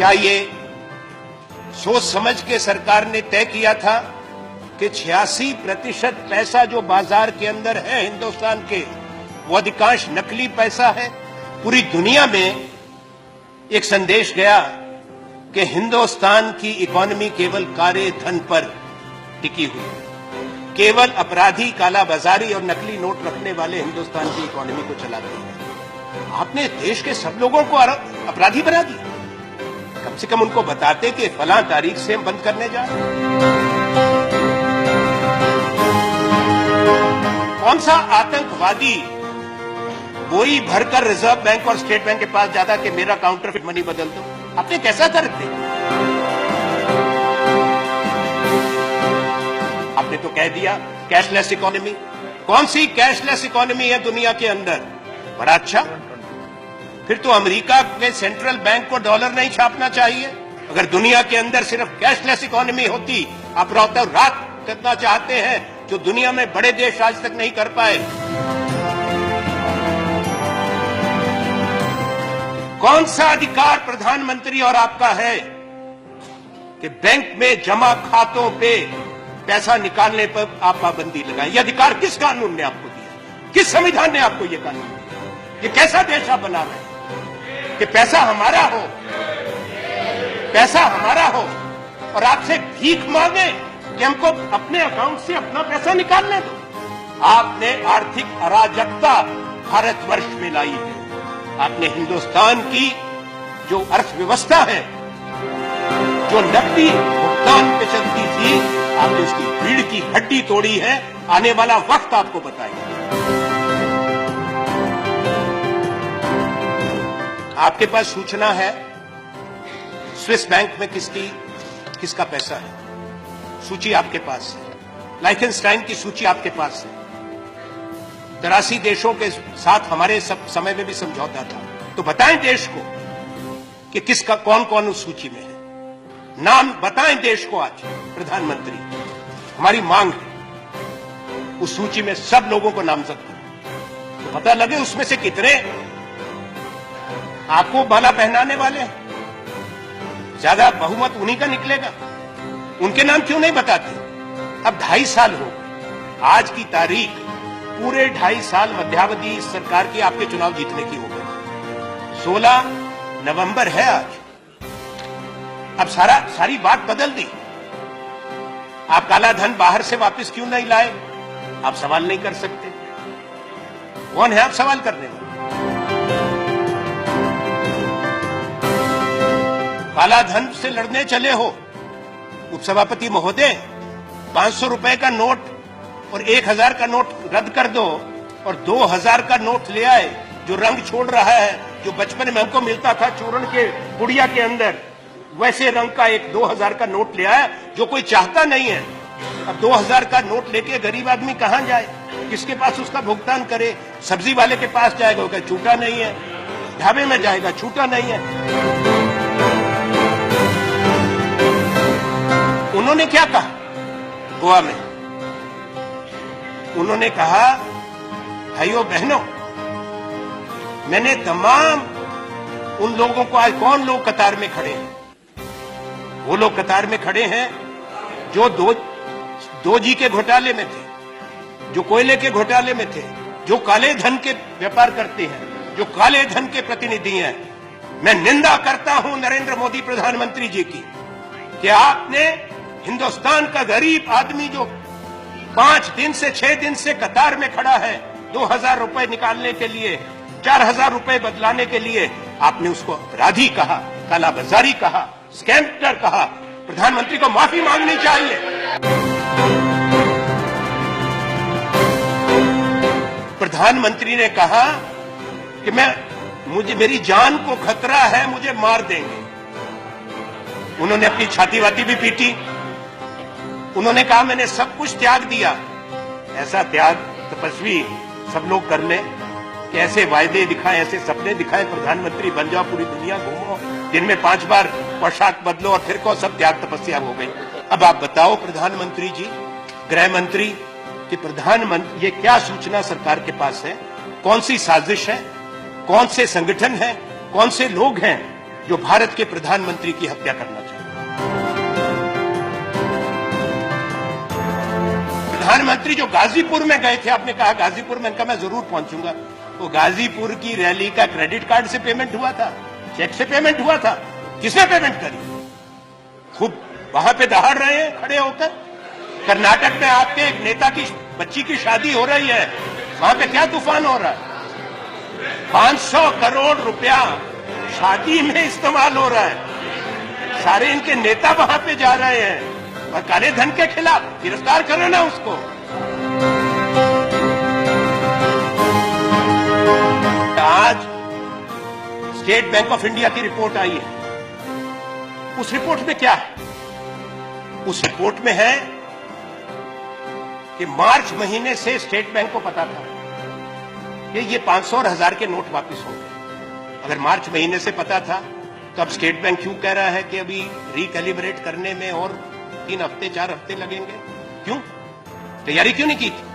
क्या ये सोच समझ के सरकार ने तय किया था कि 86% पैसा जो बाजार के अंदर है हिंदुस्तान के, वो अधिकांश नकली पैसा है? पूरी दुनिया में एक संदेश गया कि हिंदुस्तान की इकोनॉमी केवल काले धन पर टिकी हुई है, केवल अपराधी, कालाबाजारी और नकली नोट रखने वाले हिंदुस्तान की इकोनॉमी को चलाते हैं। आपने देश के सब लोगों को अपराधी बना दिया। कम से कम उनको बताते कि फलां तारीख से हम बंद करने जा रहे हैं। कौन सा आतंकवादी वही भरकर रिजर्व बैंक और स्टेट बैंक के पास जाता कि मेरा काउंटरफिट मनी बदल दो? आपने कैसा कर दिया? आपने तो कह दिया कैशलेस इकोनॉमी। कौन सी कैशलेस इकोनॉमी है दुनिया के अंदर? बड़ा अच्छा, फिर तो अमेरिका के सेंट्रल बैंक को डॉलर नहीं छापना चाहिए। अगर दुनिया के अंदर सिर्फ कैशलेस इकोनॉमी होती, आप रातों रात करना चाहते हैं जो दुनिया में बड़े देश आज तक नहीं कर पाए। कौन सा अधिकार प्रधानमंत्री और आपका है कि बैंक में जमा खातों पे पैसा निकालने पर आप पाबंदी लगाएं? ये अधिकार किस कानून ने आपको दिया? किस संविधान ने आपको ये कानून दिया? ये कैसा देश आप बना रहे हैं कि पैसा हमारा हो, पैसा हमारा हो और आपसे भीख मांगे कि हमको अपने अकाउंट से अपना पैसा निकालने दो? आपने आर्थिक अराजकता भारतवर्ष में लाई है। आपने हिंदुस्तान की जो अर्थव्यवस्था है, जो नकदी भुगतान पे चलती थी, आपने उसकी रीढ़ की हड्डी तोड़ी है। आने वाला वक्त आपको बताएगा। आपके पास सूचना है स्विस बैंक में किसका पैसा है? सूची आपके पास है। लाइखनस्टाइन की सूची आपके पास है। 83 देशों के साथ हमारे समय में भी समझौता था। तो बताएं देश को कि किसका कौन कौन उस सूची में है। नाम बताएं देश को। आज प्रधानमंत्री, हमारी मांग है उस सूची में सब लोगों को नामजद करो, तो पता लगे उसमें से कितने आपको माला पहनाने वाले हैं। ज्यादा बहुमत उन्हीं का निकलेगा। उनके नाम क्यों नहीं बताते? अब 2.5 साल हो गए। आज की तारीख पूरे 2.5 साल मध्यावधि सरकार की आपके चुनाव जीतने की हो गई। 16 नवंबर है आज। अब सारी बात बदल दी। आप काला धन बाहर से वापस क्यों नहीं लाए? आप सवाल नहीं कर सकते। कौन है आप सवाल करने वाले? काला धन से लड़ने चले हो उपसभापति महोदय? 500 रुपए का नोट और 1000 का नोट रद्द कर दो और 2000 का नोट ले आए, जो रंग छोड़ रहा है, जो बचपन में हमको मिलता था चूर्ण के पुड़िया के अंदर, वैसे रंग का एक 2000 का नोट ले आया जो कोई चाहता नहीं है। अब 2000 का नोट लेके गरीब आदमी कहां जाए? किसके पास उसका भुगतान करे? सब्जी वाले के पास जाएगा, वो कहे छूटा नहीं है। ढाबे में जाएगा, छूटा नहीं है। उन्होंने क्या कहा गोवा में? उन्होंने कहा, भाइयों बहनों, मैंने तमाम उन लोगों को, आज कौन लोग कतार में खड़े हैं? वो लोग कतार में खड़े हैं जो 2G के घोटाले में थे, जो कोयले के घोटाले में थे, जो काले धन के व्यापार करते हैं, जो काले धन के प्रतिनिधि हैं। मैं निंदा करता हूं नरेंद्र मोदी प्रधानमंत्री जी की कि आपने हिंदुस्तान का गरीब आदमी जो 5 दिन से 6 दिन से कतार में खड़ा है 2000 रुपए निकालने के लिए, 4000 रुपए बदलाने के लिए, आपने उसको अपराधी कहा, कालाबाजारी कहा, स्कैमर कहा। प्रधानमंत्री को माफी मांगनी चाहिए। प्रधानमंत्री ने कहा कि मेरी जान को खतरा है, मुझे मार देंगे। उन्होंने अपनी छाती वाती भी पीटी। उन्होंने कहा मैंने सब कुछ त्याग दिया। ऐसा त्याग तपस्वी सब लोग कर लें कि ऐसे वायदे दिखाएं, ऐसे सपने दिखाएं, प्रधानमंत्री बन जाओ, पूरी दुनिया घूमो, दिन में 5 बार पोशाक बदलो और फिर को सब त्याग तपस्या हो गई। अब आप बताओ प्रधानमंत्री जी, गृह मंत्री, कि प्रधानमंत्री ये क्या सूचना सरकार के पास है? कौन सी साजिश है? कौन से संगठन है? कौन से लोग हैं जो भारत के प्रधानमंत्री की हत्या करना चाहता है। प्रधानमंत्री जो गाजीपुर में गए थे, आपने कहा गाजीपुर में, कहा मैं जरूर पहुंचूंगा। तो गाजीपुर की रैली का क्रेडिट कार्ड से पेमेंट हुआ था, चेक से पेमेंट हुआ था? किसने पेमेंट करी? खूब वहां पे दहाड़ रहे हैं खड़े होकर। कर्नाटक में आपके एक नेता की बच्ची की शादी हो रही है, वहां पे क्या तूफान हो रहा है? 500 करोड़ रुपया शादी में इस्तेमाल हो रहा है। सारे इनके नेता वहां पे जा रहे हैं और काले धन के खिलाफ गिरफ्तार करो ना उसको। आज स्टेट बैंक ऑफ इंडिया की रिपोर्ट आई है। उस रिपोर्ट में क्या है? उस रिपोर्ट में है कि मार्च महीने से स्टेट बैंक को पता था कि ये 500 और 1000 के नोट वापस होंगे। अगर मार्च महीने से पता था तो अब स्टेट बैंक क्यों कह रहा है कि अभी रिकैलिब्रेट करने में और 3 हफ्ते 4 हफ्ते लगेंगे? क्यों? तैयारी क्यों नहीं की थी?